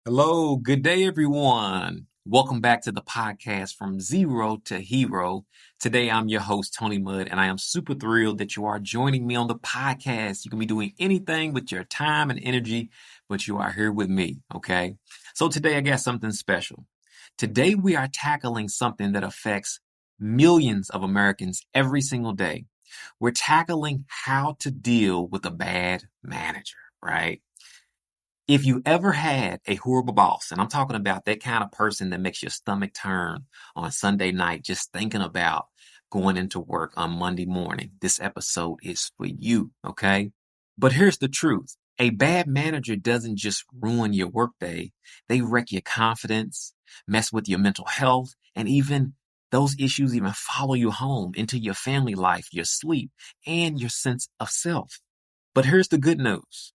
Hello, good day, everyone. Welcome back to the podcast From Zero to Hero. Today, I'm your host, Tony Mudd, and I am super thrilled that you are joining me on the podcast. You can be doing anything with your time and energy, but you are here with me, okay? So today, I got something special. Today, we are tackling something that affects millions of Americans every single day. We're tackling how to deal with a bad manager, right? If you ever had a horrible boss, and I'm talking about that kind of person that makes your stomach turn on Sunday night just thinking about going into work on Monday morning, this episode is for you, okay? But here's the truth. A bad manager doesn't just ruin your workday. They wreck your confidence, mess with your mental health, and even those issues even follow you home into your family life, your sleep, and your sense of self. But here's the good news.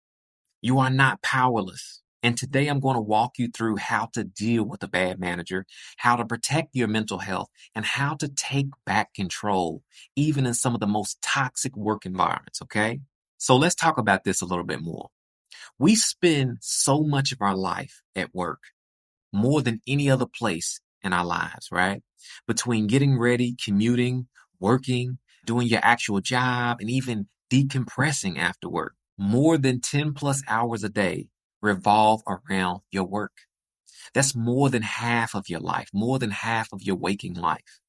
You are not powerless. And today I'm going to walk you through how to deal with a bad manager, how to protect your mental health, and how to take back control, even in some of the most toxic work environments, okay? So let's talk about this a little bit more. We spend so much of our life at work, more than any other place in our lives, right? Between getting ready, commuting, working, doing your actual job, and even decompressing after work. More than 10 plus hours a day revolve around your work. That's more than half of your life, more than half of your waking life.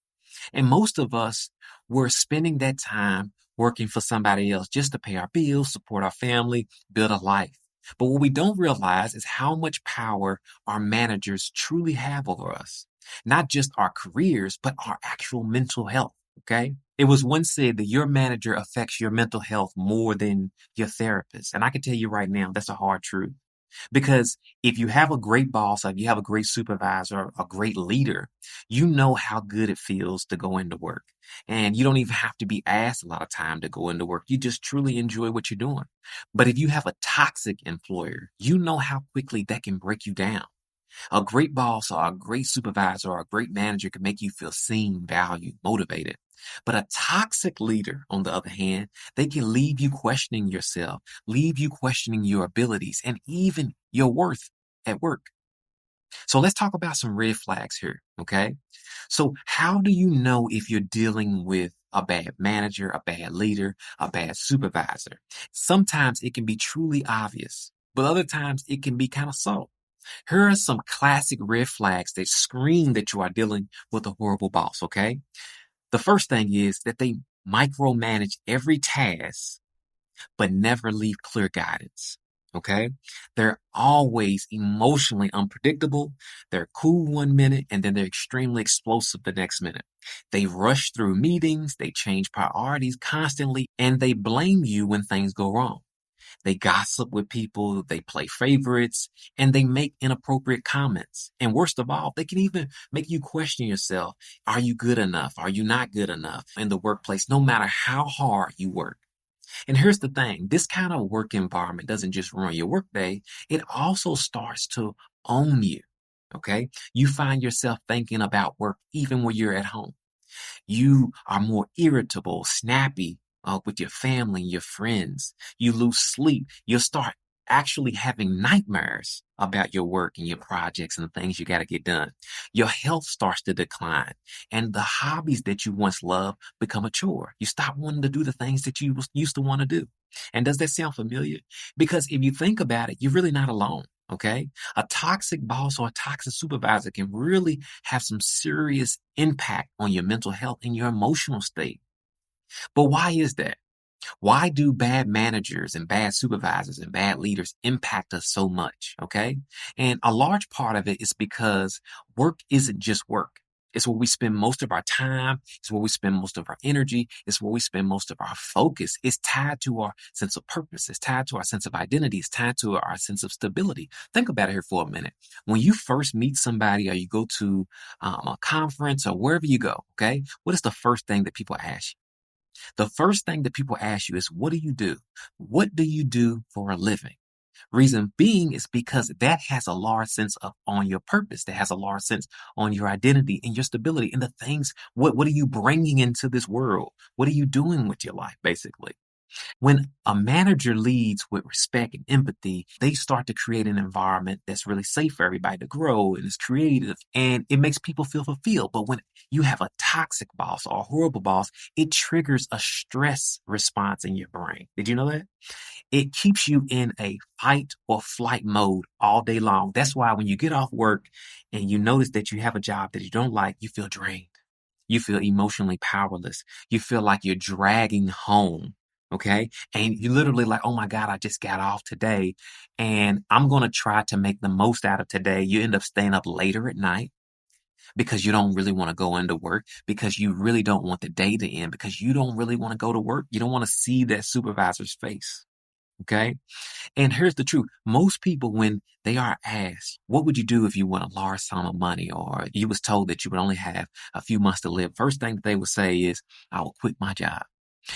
And most of us were spending that time working for somebody else just to pay our bills, support our family, build a life. But what we don't realize is how much power our managers truly have over us. Not just our careers, but our actual mental health. Okay. It was once said that your manager affects your mental health more than your therapist. And I can tell you right now, that's a hard truth. Because if you have a great boss, if you have a great supervisor, a great leader, you know how good it feels to go into work. And you don't even have to be asked a lot of time to go into work. You just truly enjoy what you're doing. But if you have a toxic employer, you know how quickly that can break you down. A great boss or a great supervisor or a great manager can make you feel seen, valued, motivated. But a toxic leader, on the other hand, they can leave you questioning yourself, leave you questioning your abilities and even your worth at work. So let's talk about some red flags here, okay? So how do you know if you're dealing with a bad manager, a bad leader, a bad supervisor? Sometimes it can be truly obvious, but other times it can be kind of subtle. Here are some classic red flags that scream that you are dealing with a horrible boss, okay? The first thing is that they micromanage every task, but never leave clear guidance. Okay. They're always emotionally unpredictable. They're cool one minute and then they're extremely explosive the next minute. They rush through meetings. They change priorities constantly and they blame you when things go wrong. They gossip with people, they play favorites, and they make inappropriate comments. And worst of all, they can even make you question yourself. Are you good enough? Are you not good enough in the workplace, no matter how hard you work? And here's the thing. This kind of work environment doesn't just ruin your workday. It also starts to own you. Okay. You find yourself thinking about work even when you're at home. You are more irritable, snappy with your family and your friends. You lose sleep. You'll start actually having nightmares about your work and your projects and the things you got to get done. Your health starts to decline and the hobbies that you once loved become a chore. You stop wanting to do the things that you used to want to do. And does that sound familiar? Because if you think about it, you're really not alone. Okay. A toxic boss or a toxic supervisor can really have some serious impact on your mental health and your emotional state. But why is that? Why do bad managers and bad supervisors and bad leaders impact us so much? Okay. And a large part of it is because work isn't just work. It's where we spend most of our time. It's where we spend most of our energy. It's where we spend most of our focus. It's tied to our sense of purpose. It's tied to our sense of identity. It's tied to our sense of stability. Think about it here for a minute. When you first meet somebody or you go to a conference or wherever you go, okay, what is the first thing that people ask you? The first thing that people ask you is, what do you do? What do you do for a living? Reason being is because that has a large sense of on your purpose. That has a large sense on your identity and your stability and the things. What are you bringing into this world? What are you doing with your life, basically? When a manager leads with respect and empathy, they start to create an environment that's really safe for everybody to grow and is creative and it makes people feel fulfilled. But when you have a toxic boss or a horrible boss, it triggers a stress response in your brain. Did you know that? It keeps you in a fight or flight mode all day long. That's why when you get off work and you notice that you have a job that you don't like, you feel drained. You feel emotionally powerless. You feel like you're dragging home. Okay. And you literally like, oh my God, I just got off today and I'm going to try to make the most out of today. You end up staying up later at night because you don't really want to go into work, because you really don't want the day to end, because you don't really want to go to work. You don't want to see that supervisor's face. Okay. And here's the truth. Most people, when they are asked, what would you do if you won a large sum of money or you was told that you would only have a few months to live? First thing that they would say is, I will quit my job.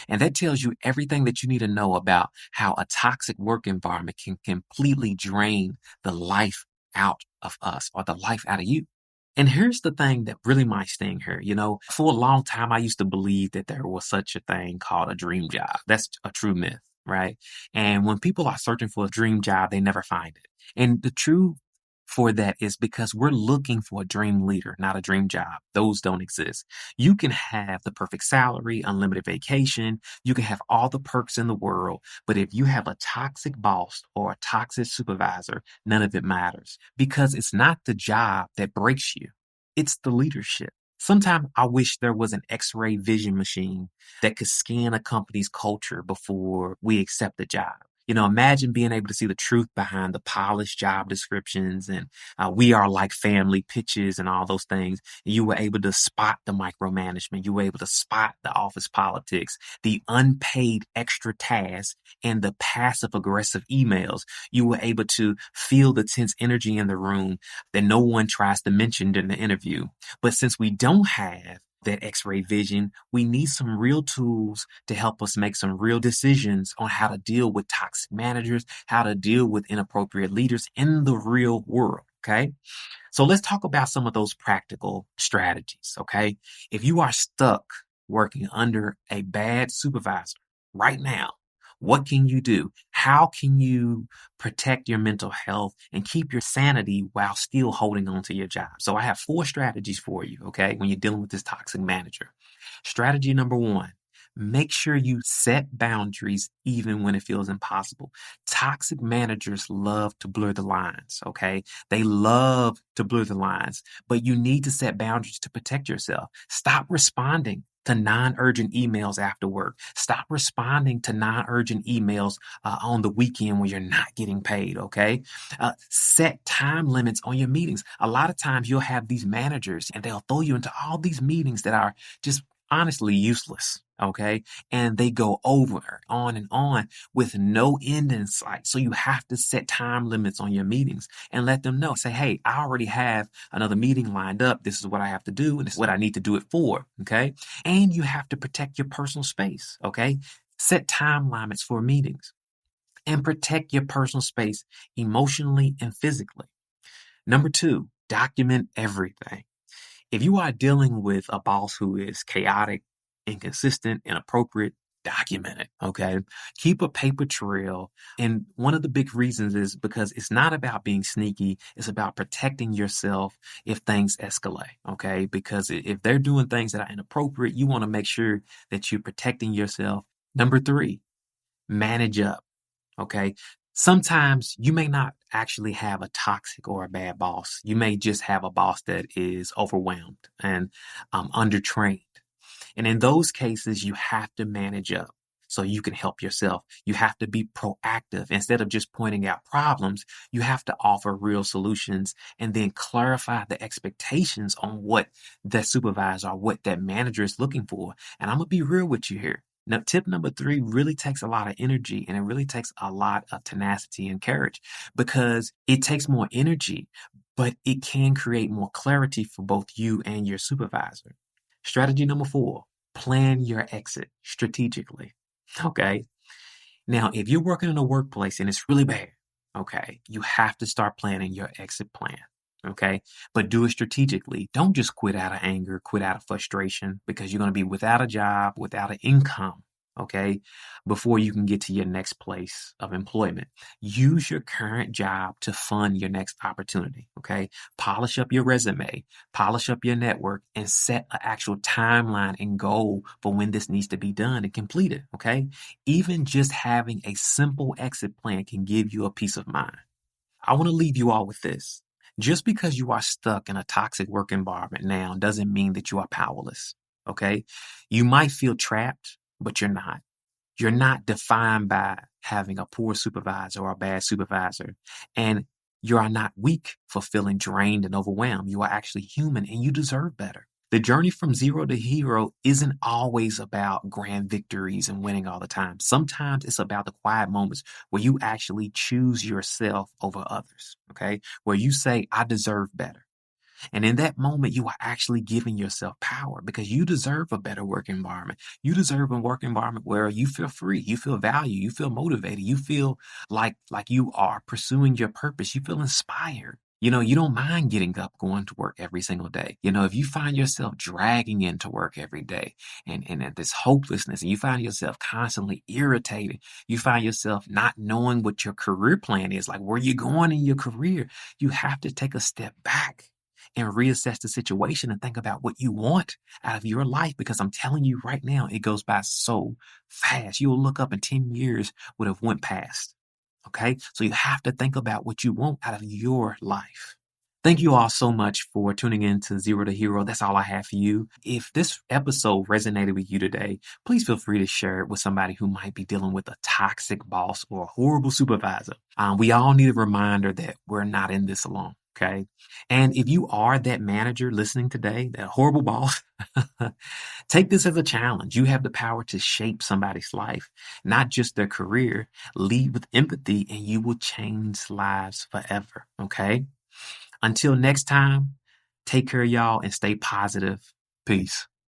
And that tells you everything that you need to know about how a toxic work environment can completely drain the life out of us or the life out of you. And here's the thing that really might sting here. For a long time, I used to believe that there was such a thing called a dream job. That's a true myth, right? And when people are searching for a dream job, they never find it. And the truth for that is because we're looking for a dream leader, not a dream job. Those don't exist. You can have the perfect salary, unlimited vacation. You can have all the perks in the world. But if you have a toxic boss or a toxic supervisor, none of it matters because it's not the job that breaks you. It's the leadership. Sometimes I wish there was an X-ray vision machine that could scan a company's culture before we accept the job. Imagine being able to see the truth behind the polished job descriptions and we are like family pitches and all those things. You were able to spot the micromanagement. You were able to spot the office politics, the unpaid extra tasks, and the passive aggressive emails. You were able to feel the tense energy in the room that no one tries to mention in the interview. But since we don't have that X-ray vision, we need some real tools to help us make some real decisions on how to deal with toxic managers, how to deal with inappropriate leaders in the real world. Okay. So let's talk about some of those practical strategies. Okay. If you are stuck working under a bad supervisor right now, what can you do? How can you protect your mental health and keep your sanity while still holding on to your job? So I have 4 strategies for you, okay, when you're dealing with this toxic manager. Strategy number 1, make sure you set boundaries even when it feels impossible. Toxic managers love to blur the lines, okay? They love to blur the lines, but you need to set boundaries to protect yourself. Stop responding to non-urgent emails after work. Stop responding to non-urgent emails on the weekend when you're not getting paid, okay? Set time limits on your meetings. A lot of times you'll have these managers and they'll throw you into all these meetings that are just honestly useless, okay? And they go over on and on with no end in sight. So you have to set time limits on your meetings and let them know. Say, hey, I already have another meeting lined up. This is what I have to do, and this is what I need to do it for, okay? And you have to protect your personal space, okay? Set time limits for meetings and protect your personal space emotionally and physically. Number 2, document everything. If you are dealing with a boss who is chaotic, inconsistent, inappropriate, document it, okay? Keep a paper trail. And one of the big reasons is because it's not about being sneaky. It's about protecting yourself if things escalate, okay? Because if they're doing things that are inappropriate, you want to make sure that you're protecting yourself. Number 3, manage up. Okay. Sometimes you may not actually have a toxic or a bad boss. You may just have a boss that is overwhelmed and undertrained. And in those cases, you have to manage up so you can help yourself. You have to be proactive. Instead of just pointing out problems, you have to offer real solutions and then clarify the expectations on what that supervisor or what that manager is looking for. And I'm going to be real with you here. Now, tip number 3 really takes a lot of energy and it really takes a lot of tenacity and courage because it takes more energy, but it can create more clarity for both you and your supervisor. Strategy number 4, plan your exit strategically. Okay. Now, if you're working in a workplace and it's really bad, okay, you have to start planning your exit plan. Okay. But do it strategically. Don't just quit out of anger, quit out of frustration because you're going to be without a job, without an income. okay, before you can get to your next place of employment. Use your current job to fund your next opportunity, okay? Polish up your resume, polish up your network, and set an actual timeline and goal for when this needs to be done and completed, okay? Even just having a simple exit plan can give you a peace of mind. I want to leave you all with this. Just because you are stuck in a toxic work environment now doesn't mean that you are powerless, okay? You might feel trapped, but you're not. You're not defined by having a poor supervisor or a bad supervisor. And you are not weak for feeling drained and overwhelmed. You are actually human and you deserve better. The journey from zero to hero isn't always about grand victories and winning all the time. Sometimes it's about the quiet moments where you actually choose yourself over others, okay? Where you say, I deserve better. And in that moment, you are actually giving yourself power because you deserve a better work environment. You deserve a work environment where you feel free, you feel valued, you feel motivated, you feel like you are pursuing your purpose, you feel inspired. You don't mind getting up, going to work every single day. If you find yourself dragging into work every day and at this hopelessness, and you find yourself constantly irritated, you find yourself not knowing what your career plan is, like where you're going in your career, you have to take a step back and reassess the situation and think about what you want out of your life. Because I'm telling you right now, it goes by so fast. You'll look up and 10 years would have went past. Okay. So you have to think about what you want out of your life. Thank you all so much for tuning in to Zero to Hero. That's all I have for you. If this episode resonated with you today, please feel free to share it with somebody who might be dealing with a toxic boss or a horrible supervisor. We all need a reminder that we're not in this alone. Okay. And if you are that manager listening today, that horrible boss, take this as a challenge. You have the power to shape somebody's life, not just their career. Lead with empathy and you will change lives forever. Okay. Until next time, take care, y'all, and stay positive. Peace.